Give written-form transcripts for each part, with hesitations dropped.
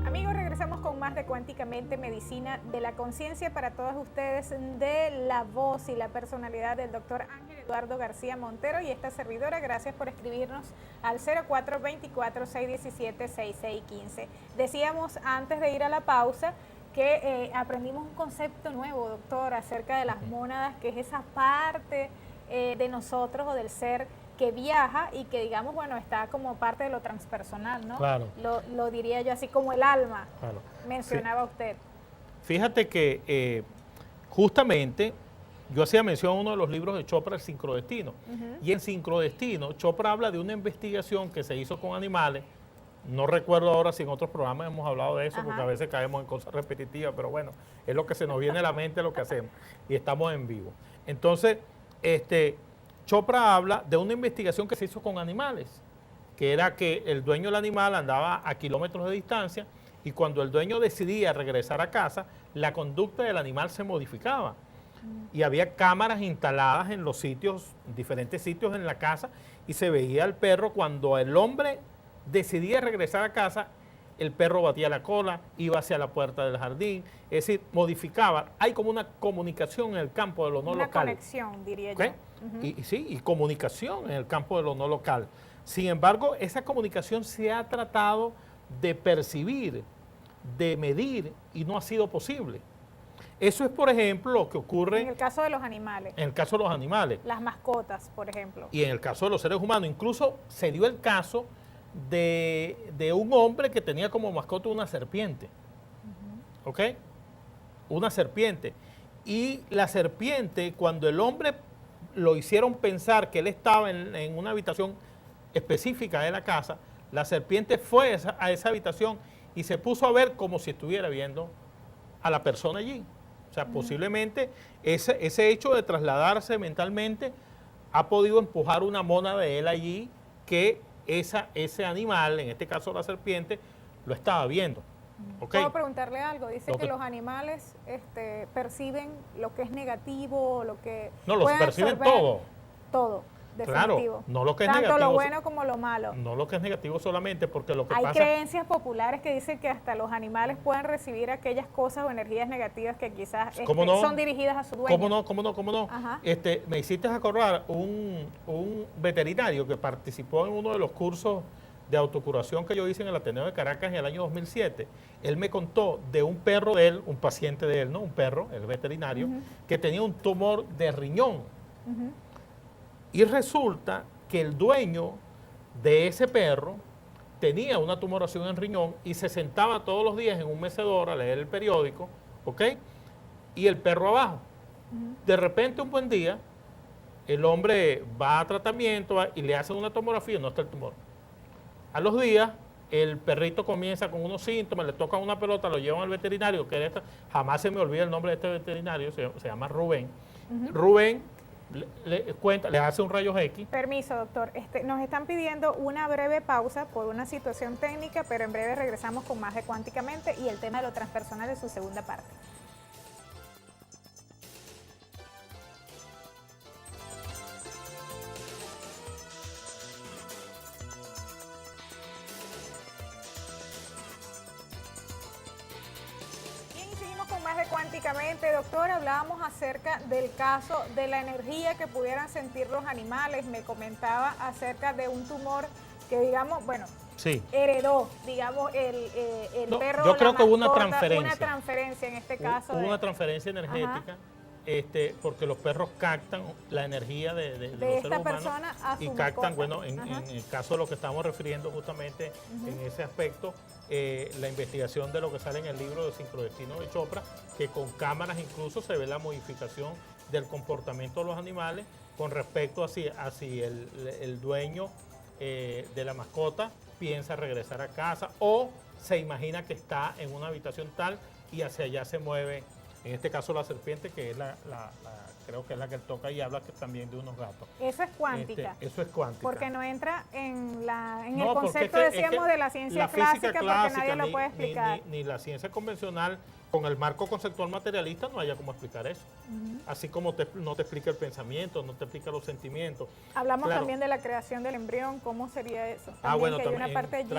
Amigos, regresamos con más de Cuánticamente Medicina de la Conciencia para todos ustedes, de la voz y la personalidad del doctor Ángel Eduardo García Montero y esta servidora. Gracias por escribirnos al 0424-617-6615. Decíamos antes de ir a la pausa que aprendimos un concepto nuevo, doctor, acerca de las mónadas, que es esa parte de nosotros o del ser que viaja y que, digamos, bueno, está como parte de lo transpersonal, ¿no? Claro. Lo diría yo así, como el alma, Claro. mencionaba usted. Fíjate que justamente yo hacía mención a uno de los libros de Chopra, El Sincrodestino. Y en Sincrodestino, Chopra habla de una investigación que se hizo con animales. No recuerdo ahora si en otros programas hemos hablado de eso, porque a veces caemos en cosas repetitivas, pero bueno, es lo que se nos viene a la mente, lo que hacemos. Y estamos en vivo. Entonces, Chopra habla de una investigación que se hizo con animales, que era que el dueño del animal andaba a kilómetros de distancia y cuando el dueño decidía regresar a casa, la conducta del animal se modificaba. Y había cámaras instaladas en los sitios, diferentes sitios en la casa, y se veía al perro cuando el hombre decidía regresar a casa, el perro batía la cola, iba hacia la puerta del jardín, es decir, modificaba. Hay como una comunicación en el campo de lo no local. Una conexión, diría yo. Y comunicación en el campo de lo no local. Sin embargo, esa comunicación se ha tratado de percibir, de medir, y no ha sido posible. Eso es, por ejemplo, lo que ocurre en el caso de los animales. En el caso de los animales. Las mascotas, por ejemplo. Y en el caso de los seres humanos. Incluso se dio el caso de un hombre que tenía como mascota una serpiente. ¿Ok? Una serpiente. Y la serpiente, cuando el hombre lo hicieron pensar que él estaba en una habitación específica de la casa, la serpiente fue a esa habitación y se puso a ver como si estuviera viendo a la persona allí. O sea, posiblemente ese hecho de trasladarse mentalmente ha podido empujar una mónada de él allí que ese animal, en este caso la serpiente, lo estaba viendo. ¿Okay? ¿Puedo preguntarle algo? Dice que los animales perciben lo que es negativo, lo que... No, los perciben todo. Todo, definitivo. Claro, no lo que es tanto negativo. Tanto lo bueno como lo malo. No lo que es negativo solamente, porque lo que Hay pasa... creencias populares que dicen que hasta los animales pueden recibir aquellas cosas o energías negativas que quizás son dirigidas a su dueño. ¿Cómo no? Me hiciste acordar un veterinario que participó en uno de los cursos de autocuración que yo hice en el Ateneo de Caracas en el año 2007. Él me contó de un perro de él, un paciente de él, ¿no? Un perro, el veterinario, que tenía un tumor de riñón. Y resulta que el dueño de ese perro tenía una tumoración en riñón y se sentaba todos los días en un mecedor a leer el periódico, ¿ok? Y el perro abajo. De repente, un buen día, el hombre va a tratamiento y le hacen una tomografía y no está el tumor. A los días, el perrito comienza con unos síntomas, le tocan una pelota, lo llevan al veterinario, jamás se me olvida el nombre de este veterinario, se llama Rubén. Rubén le hace un rayos X. Permiso, doctor. Nos están pidiendo una breve pausa por una situación técnica, pero en breve regresamos con más de Cuánticamente y el tema de lo transpersonal en su segunda parte. De Cuánticamente, doctor, hablábamos acerca del caso de la energía que pudieran sentir los animales. Me comentaba acerca de un tumor que, digamos, bueno, heredó, digamos, el perro. Yo creo que hubo una transferencia en este caso. Hubo una transferencia energética, porque los perros captan la energía de los seres humanos y captan, bueno, en el caso de lo que estamos refiriendo justamente en ese aspecto, la investigación de lo que sale en el libro de Sincrodestino de Chopra, que con cámaras incluso se ve la modificación del comportamiento de los animales con respecto a si el dueño de la mascota piensa regresar a casa o se imagina que está en una habitación tal y hacia allá se mueve En este caso la serpiente, que es creo que es la que él toca y habla que también de unos gatos. Eso es cuántica. Eso es cuántica. Porque no entra en No, el porque concepto, decíamos, de la ciencia clásica, porque nadie lo puede explicar. Ni la ciencia convencional, con el marco conceptual materialista, no haya cómo explicar eso. Así como no te explica el pensamiento, no te explica los sentimientos. Hablamos también de la creación del embrión, ¿cómo sería eso? Bueno, que también, hay una parte allí,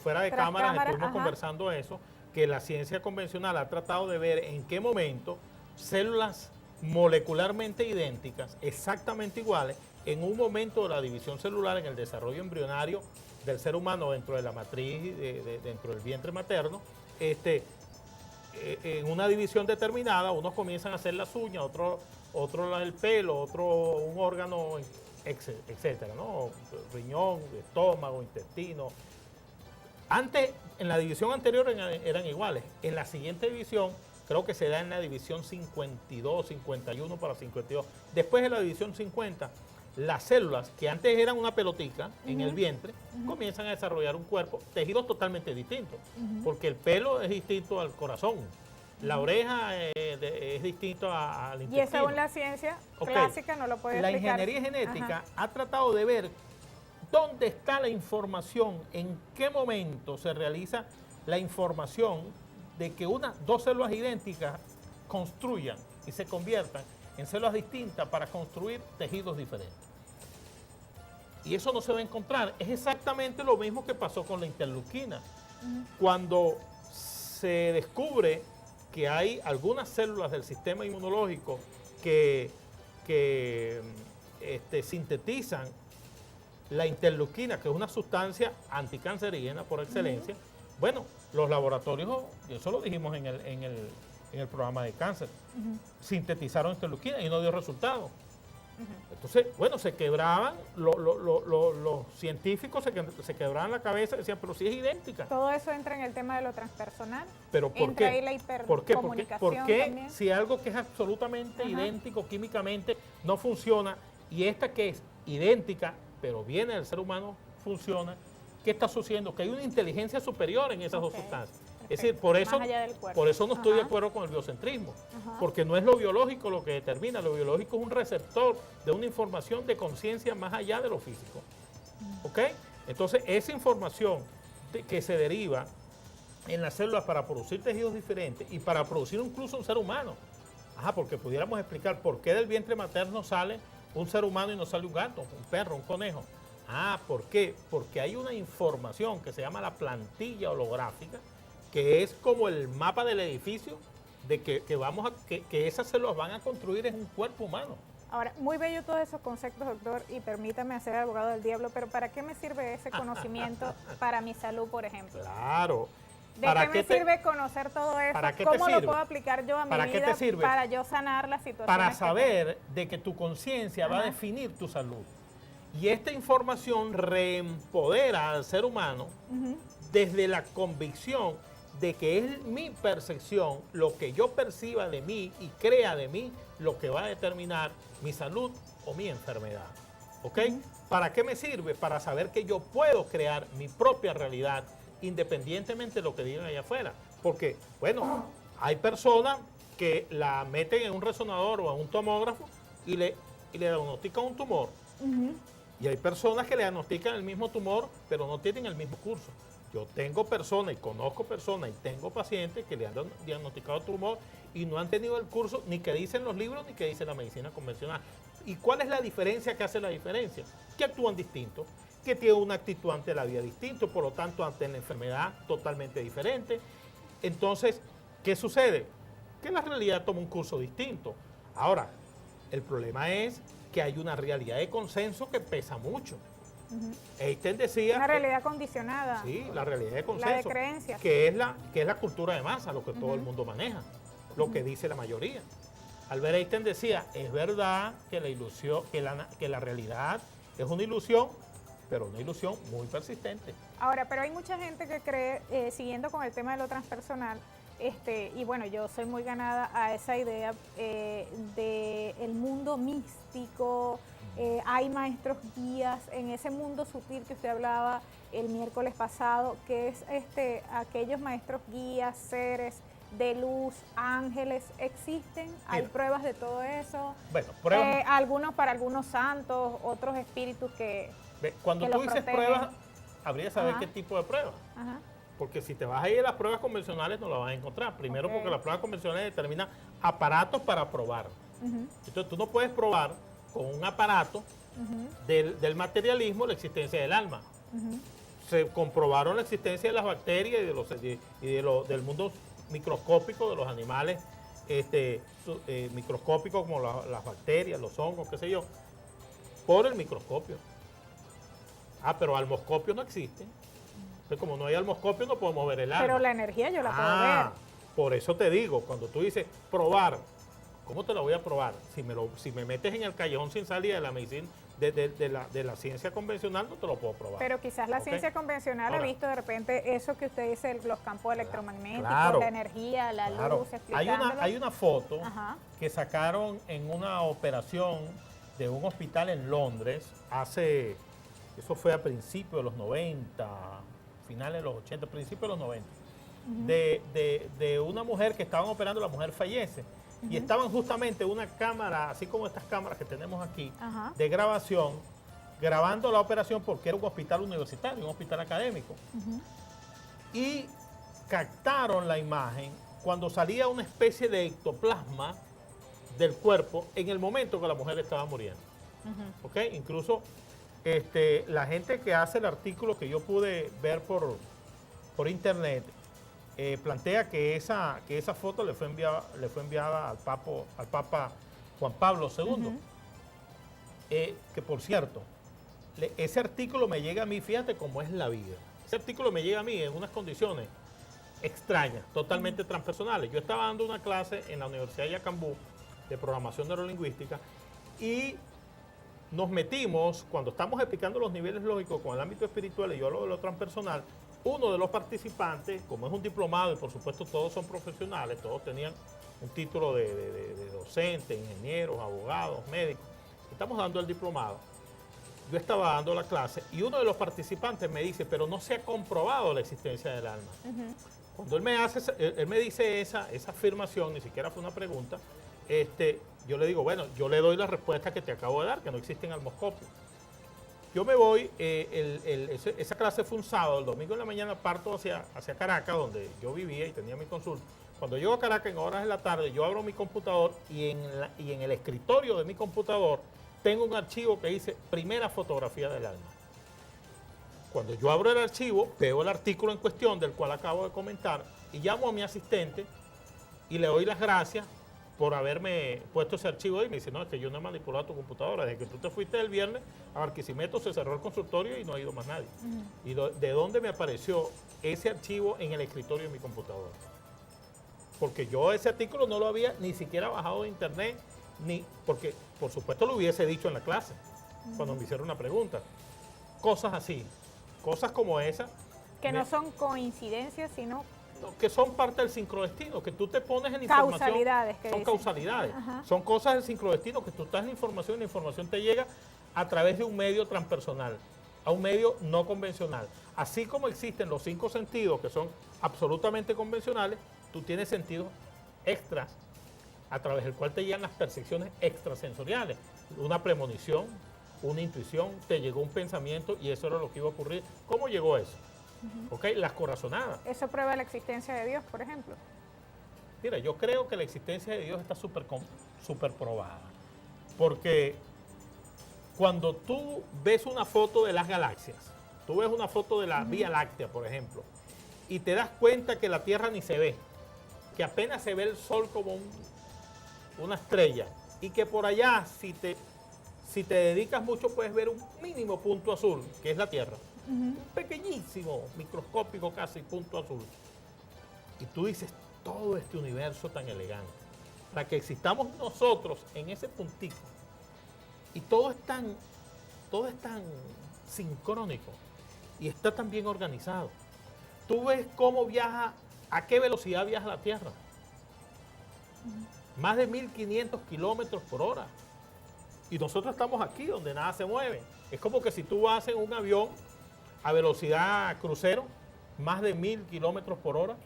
fuera de cámaras estuvimos conversando eso, que la ciencia convencional ha tratado de ver en qué momento células molecularmente idénticas, exactamente iguales, en un momento de la división celular, en el desarrollo embrionario del ser humano dentro de la matriz, dentro del vientre materno, en una división determinada, unos comienzan a hacer las uñas, otro el pelo, otro un órgano, etcétera, ¿no? Riñón, estómago, intestino. Antes, en la división anterior eran iguales. En la siguiente división, creo que se da en la división 52, 51 para 52. Después de la división 50, las células que antes eran una pelotica en el vientre, comienzan a desarrollar un cuerpo, tejidos totalmente distintos, porque el pelo es distinto al corazón, la oreja es distinto al intestino. Y según la ciencia clásica no lo puede explicar. La ingeniería genética ha tratado de ver dónde está la información, en qué momento se realiza la información de que dos células idénticas construyan y se conviertan en células distintas para construir tejidos diferentes. Y eso no se va a encontrar. Es exactamente lo mismo que pasó con la interleuquina. Cuando se descubre que hay algunas células del sistema inmunológico que sintetizan la interleuquina, que es una sustancia anticancerígena por excelencia, bueno, los laboratorios, y eso lo dijimos en el programa de cáncer, sintetizaron interleuquina y no dio resultado. Entonces, bueno, se quebraban, los científicos se quebraban la cabeza y decían, pero si es idéntica. Todo eso entra en el tema de lo transpersonal. ¿Pero por qué? Ahí la hipercomunicación. ¿Por qué también. Si algo que es absolutamente idéntico químicamente no funciona y esta que es idéntica, pero viene del ser humano, funciona? ¿Qué está sucediendo? Que hay una inteligencia superior en esas dos sustancias. Perfecto. Es decir, por eso no estoy de acuerdo con el biocentrismo, porque no es lo biológico lo que determina, lo biológico es un receptor de una información de conciencia más allá de lo físico. ¿Ok? Entonces, esa información que se deriva en las células para producir tejidos diferentes y para producir incluso un ser humano. Porque pudiéramos explicar por qué del vientre materno sale un ser humano y no sale un gato, un perro, un conejo. ¿Por qué? Porque hay una información que se llama la plantilla holográfica, que es como el mapa del edificio de que esas células van a construir en un cuerpo humano. Ahora, muy bello todos esos conceptos, doctor, y permítame hacer abogado del diablo, pero ¿para qué me sirve ese conocimiento para mi salud, por ejemplo? Claro. ¿De qué me sirve conocer todo eso? ¿Cómo lo puedo aplicar yo a mi vida qué te sirve? Para yo sanar la situación? Para saber de que tu conciencia va a definir tu salud. Y esta información reempodera al ser humano desde la convicción de que es mi percepción, lo que yo perciba de mí y crea de mí, lo que va a determinar mi salud o mi enfermedad. ¿Ok? ¿Para qué me sirve? Para saber que yo puedo crear mi propia realidad independientemente de lo que digan allá afuera. Porque, bueno, hay personas que la meten en un resonador o en un tomógrafo y le diagnostican un tumor. Y hay personas que le diagnostican el mismo tumor, pero no tienen el mismo curso. Yo tengo personas y conozco personas y tengo pacientes que le han diagnosticado tumor y no han tenido el curso ni que dicen los libros ni que dice la medicina convencional. ¿Y cuál es la diferencia que hace la diferencia? Que actúan distintos, que tienen una actitud ante la vida distinta, por lo tanto ante la enfermedad totalmente diferente. Entonces, ¿qué sucede? Que la realidad toma un curso distinto. Ahora, el problema es que hay una realidad de consenso que pesa mucho. Einstein decía... Una realidad condicionada. Sí, la realidad de consenso. La de creencias. Que es la cultura de masa, lo que todo el mundo maneja, lo que dice la mayoría. Albert Einstein decía, es verdad que la realidad es una ilusión, pero una ilusión muy persistente. Ahora, pero hay mucha gente que cree, siguiendo con el tema de lo transpersonal, y bueno, yo soy muy ganada a esa idea del mundo místico. Hay maestros guías en ese mundo sutil que usted hablaba el miércoles pasado, que es aquellos maestros guías, seres de luz, ángeles, ¿existen? ¿Hay Mira. pruebas de todo eso? Bueno, pruebas. Algunos para algunos santos, otros espíritus que Cuando que tú los dices protegen. pruebas, habría que saber Ajá. qué tipo de pruebas. Ajá. Porque si te vas a ir a las pruebas convencionales, no las vas a encontrar. Primero, Ok. porque las pruebas convencionales determinan aparatos para probar. Ujú, Entonces, tú no puedes probar con un aparato ujú, del materialismo la existencia del alma. ujú. Se comprobaron la existencia de las bacterias del mundo microscópico de los animales microscópicos como las bacterias, los hongos, qué sé yo, por el microscopio. Pero almoscopio no existe. Entonces, como no hay almoscopio, no podemos ver el alma. Pero la energía yo la puedo ver. Por eso te digo, cuando tú dices probar, ¿cómo te la voy a probar? Si me metes en el callejón sin salida de la medicina, de la ciencia convencional, no te lo puedo probar. Pero quizás la ¿Ok? ciencia convencional Ahora, ha visto de repente eso que usted dice, los campos electromagnéticos, claro, la energía, la claro. luz, Hay explicándolo. una foto Ajá. que sacaron en una operación de un hospital en Londres eso fue a principios de los 90, finales de los 80, principios de los 90, de una mujer que estaban operando, la mujer fallece. Y estaban justamente una cámara, así como estas cámaras que tenemos aquí, Ajá. de grabación, grabando la operación porque era un hospital universitario, un hospital académico. Y captaron la imagen cuando salía una especie de ectoplasma del cuerpo en el momento que la mujer estaba muriendo. ¿Ok? Incluso la gente que hace el artículo que yo pude ver por internet, plantea que esa foto le fue enviada al Papa Juan Pablo II. Que por cierto, ese artículo me llega a mí, fíjate cómo es la vida. Ese artículo me llega a mí en unas condiciones extrañas, totalmente transpersonales. Yo estaba dando una clase en la Universidad de Yacambú de programación neurolingüística y nos metimos, cuando estamos explicando los niveles lógicos con el ámbito espiritual y yo hablo de lo transpersonal, uno de los participantes, como es un diplomado y por supuesto todos son profesionales, todos tenían un título de docente, ingenieros, abogados, médicos, estamos dando el diplomado. Yo estaba dando la clase y uno de los participantes me dice, pero no se ha comprobado la existencia del alma. Cuando él me dice esa afirmación, ni siquiera fue una pregunta, yo le digo, bueno, yo le doy la respuesta que te acabo de dar, que no existen almoscopios. Yo me voy, esa clase fue un sábado, el domingo en la mañana parto hacia Caracas, donde yo vivía y tenía mi consulta. Cuando llego a Caracas en horas de la tarde, yo abro mi computador y en el escritorio de mi computador tengo un archivo que dice primera fotografía del alma. Cuando yo abro el archivo, veo el artículo en cuestión del cual acabo de comentar y llamo a mi asistente y le doy las gracias por haberme puesto ese archivo ahí. Me dice, no, es que yo no he manipulado tu computadora. Desde que tú te fuiste el viernes a Barquisimeto se cerró el consultorio y no ha ido más nadie. ¿Y de dónde me apareció ese archivo en el escritorio de mi computadora? Porque yo ese artículo no lo había ni siquiera bajado de internet, porque por supuesto lo hubiese dicho en la clase, cuando me hicieron una pregunta. Cosas así, cosas como esa. Que no son coincidencias, sino que son parte del sincrodestino, que tú te pones en información. Causalidades, que son dicen. causalidades. Ajá. Son cosas del sincrodestino, que tú estás en la información y la información te llega a través de un medio transpersonal, a un medio no convencional. Así como existen los 5 sentidos que son absolutamente convencionales, tú tienes sentidos extras a través del cual te llegan las percepciones extrasensoriales. Una premonición, una intuición, te llegó un pensamiento y eso era lo que iba a ocurrir. ¿Cómo llegó eso? ¿Ok? Las corazonadas. eso prueba la existencia de Dios, por ejemplo. Mira, yo creo que la existencia de Dios está súper probada. Porque cuando tú ves una foto de las galaxias, tú ves una foto de la Vía Láctea, por ejemplo, y te das cuenta que la Tierra ni se ve, que apenas se ve el Sol como una estrella, y que por allá, si te dedicas mucho, puedes ver un mínimo punto azul, que es la Tierra. Un pequeñísimo, microscópico casi, punto azul. Y tú dices, todo este universo tan elegante, para que existamos nosotros en ese puntito, y todo es tan sincrónico, y está tan bien organizado. Tú ves cómo viaja, a qué velocidad viaja la Tierra. Más de 1500 kilómetros por hora. Y nosotros estamos aquí donde nada se mueve. Es como que si tú vas en un avión a velocidad crucero, más de 1000 kilómetros por hora,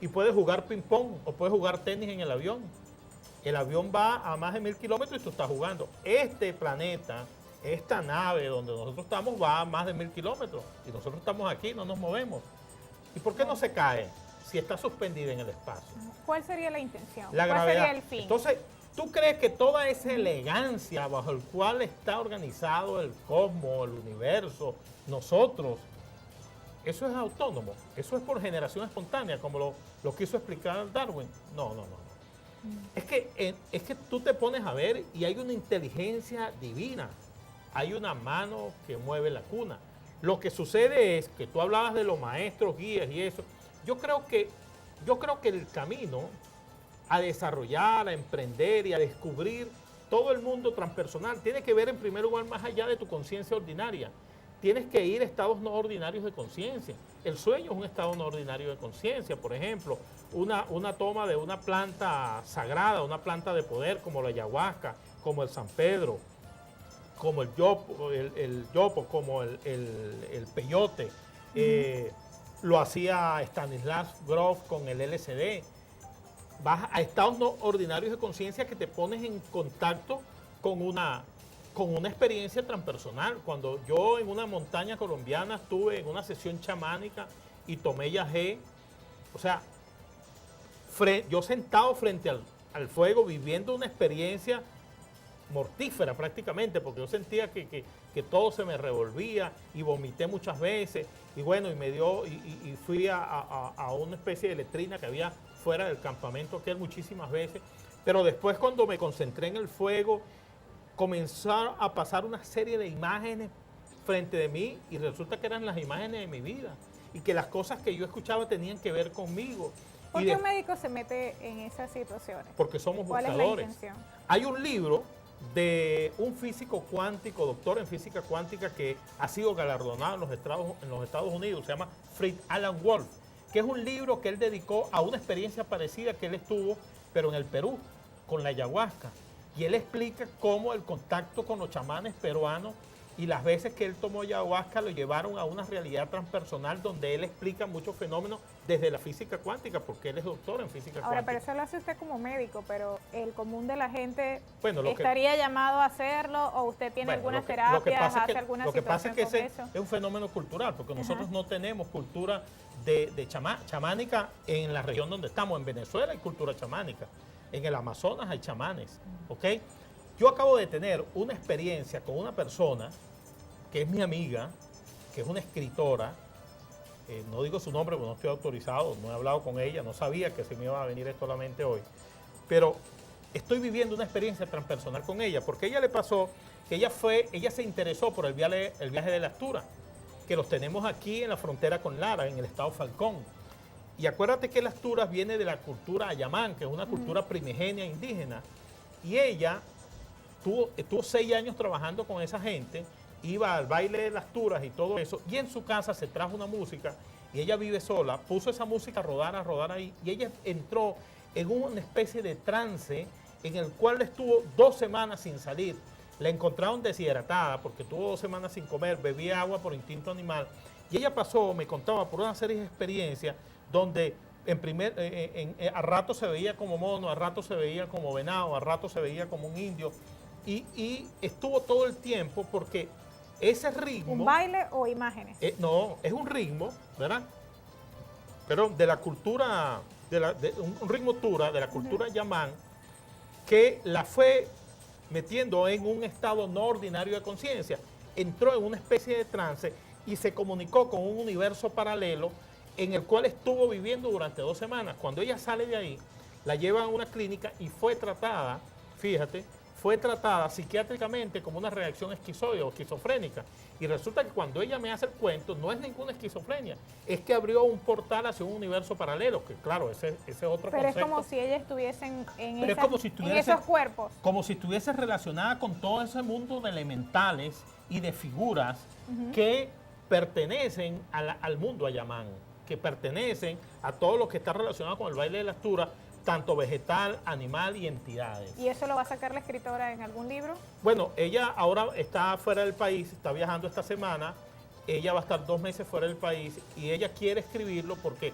y puedes jugar ping-pong o puedes jugar tenis en el avión. El avión va a más de 1000 kilómetros y tú estás jugando. Este planeta, esta nave donde nosotros estamos va a más de 1000 kilómetros y nosotros estamos aquí, no nos movemos. ¿Y por qué no se cae si está suspendida en el espacio? ¿Cuál sería la intención? La ¿Cuál gravedad. sería el fin? Entonces, ¿tú crees que toda esa elegancia bajo el cual está organizado el cosmos, el universo, nosotros, eso es autónomo? ¿Eso es por generación espontánea, como lo quiso explicar Darwin? No, no, no. Es que tú te pones a ver y hay una inteligencia divina, hay una mano que mueve la cuna. Lo que sucede es que tú hablabas de los maestros, guías y eso. Yo creo que el camino a desarrollar, a emprender y a descubrir todo el mundo transpersonal tiene que ver en primer lugar más allá de tu conciencia ordinaria. Tienes que ir a estados no ordinarios de conciencia. El sueño es un estado no ordinario de conciencia. Por ejemplo, una toma de una planta sagrada, una planta de poder como la ayahuasca, como el San Pedro, como el yopo, como el peyote. Lo hacía Stanislav Grof con el LSD. Vas a estados no ordinarios de conciencia que te pones en contacto con una experiencia transpersonal. Cuando yo en una montaña colombiana estuve en una sesión chamánica y tomé yagé, o sea, yo sentado frente al fuego viviendo una experiencia mortífera prácticamente, porque yo sentía que todo se me revolvía y vomité muchas veces y bueno, y fui a una especie de letrina que había fuera del campamento aquel muchísimas veces, pero después cuando me concentré en el fuego comenzaron a pasar una serie de imágenes frente de mí y resulta que eran las imágenes de mi vida y que las cosas que yo escuchaba tenían que ver conmigo. ¿Por qué un médico se mete en esas situaciones? Porque somos ¿Cuál buscadores. es la intención? Hay un libro de un físico cuántico, doctor en física cuántica, que ha sido galardonado en los Estados Unidos, se llama Fritz Alan Wolf, que es un libro que él dedicó a una experiencia parecida que él estuvo, pero en el Perú, con la ayahuasca. Y él explica cómo el contacto con los chamanes peruanos y las veces que él tomó ayahuasca lo llevaron a una realidad transpersonal donde él explica muchos fenómenos desde la física cuántica, porque él es doctor en física cuántica. Ahora, pero eso lo hace usted como médico, pero el común de la gente bueno, estaría llamado a hacerlo, o usted tiene algunas terapias, hace alguna situación. Lo que pasa es que ese eso. es un fenómeno cultural, porque nosotros no tenemos cultura chamánica en la región donde estamos. En Venezuela hay cultura chamánica, en el Amazonas hay chamanes, ¿ok? Yo acabo de tener una experiencia con una persona que es mi amiga, que es una escritora, no digo su nombre porque no estoy autorizado, no he hablado con ella, no sabía que se me iba a venir esto a la mente hoy, pero estoy viviendo una experiencia transpersonal con ella, porque a ella le pasó que ella se interesó por el viaje de la Astura, que los tenemos aquí en la frontera con Lara, en el estado Falcón. Y acuérdate que las Turas viene de la cultura Ayamán, que es una cultura primigenia indígena, y ella estuvo 6 años trabajando con esa gente, iba al baile de las Turas y todo eso, y en su casa se trajo una música, y ella vive sola, puso esa música a rodar ahí, y ella entró en una especie de trance en el cual estuvo 2 semanas sin salir. La encontraron deshidratada porque tuvo 2 semanas sin comer, bebía agua por instinto animal, y ella pasó, me contaba, por una serie de experiencias donde a rato se veía como mono, a rato se veía como venado, a rato se veía como un indio, y estuvo todo el tiempo porque ese ritmo... ¿Un baile o imágenes? No, es un ritmo, ¿verdad? Pero de la cultura, un ritmo tura, de la cultura yamán, que la fue metiendo en un estado no ordinario de conciencia. Entró en una especie de trance y se comunicó con un universo paralelo en el cual estuvo viviendo durante 2 semanas. Cuando ella sale de ahí, la llevan a una clínica y fue tratada, fíjate, fue tratada psiquiátricamente como una reacción esquizoide o esquizofrénica. Y resulta que cuando ella me hace el cuento, no es ninguna esquizofrenia, es que abrió un portal hacia un universo paralelo, que claro, ese es otro Pero concepto. es como si ella estuviese en en esos cuerpos. Como si estuviese relacionada con todo ese mundo de elementales y de figuras que pertenecen al mundo ayamán, que pertenecen a todo lo que está relacionado con el baile de la Astura, tanto vegetal, animal y entidades. ¿Y eso lo va a sacar la escritora en algún libro? Bueno, ella ahora está fuera del país, está viajando esta semana, ella va a estar 2 meses fuera del país y ella quiere escribirlo porque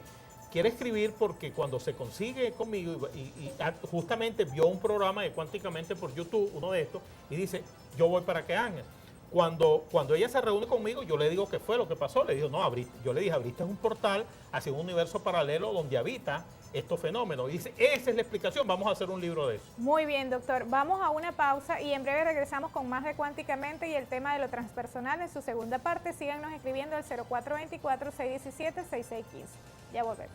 quiere escribir porque cuando se consigue conmigo y justamente vio un programa de Cuánticamente por YouTube, uno de estos, y dice, yo voy para que Ángel. Cuando ella se reúne conmigo, yo le digo qué fue lo que pasó. Le digo, no, yo le dije, abriste un portal hacia un universo paralelo donde habita estos fenómenos. Y dice, esa es la explicación, vamos a hacer un libro de eso. Muy bien, doctor. Vamos a una pausa y en breve regresamos con más de Cuánticamente y el tema de lo transpersonal en su segunda parte. Síganos escribiendo al 0424-617-6615. Ya volvemos.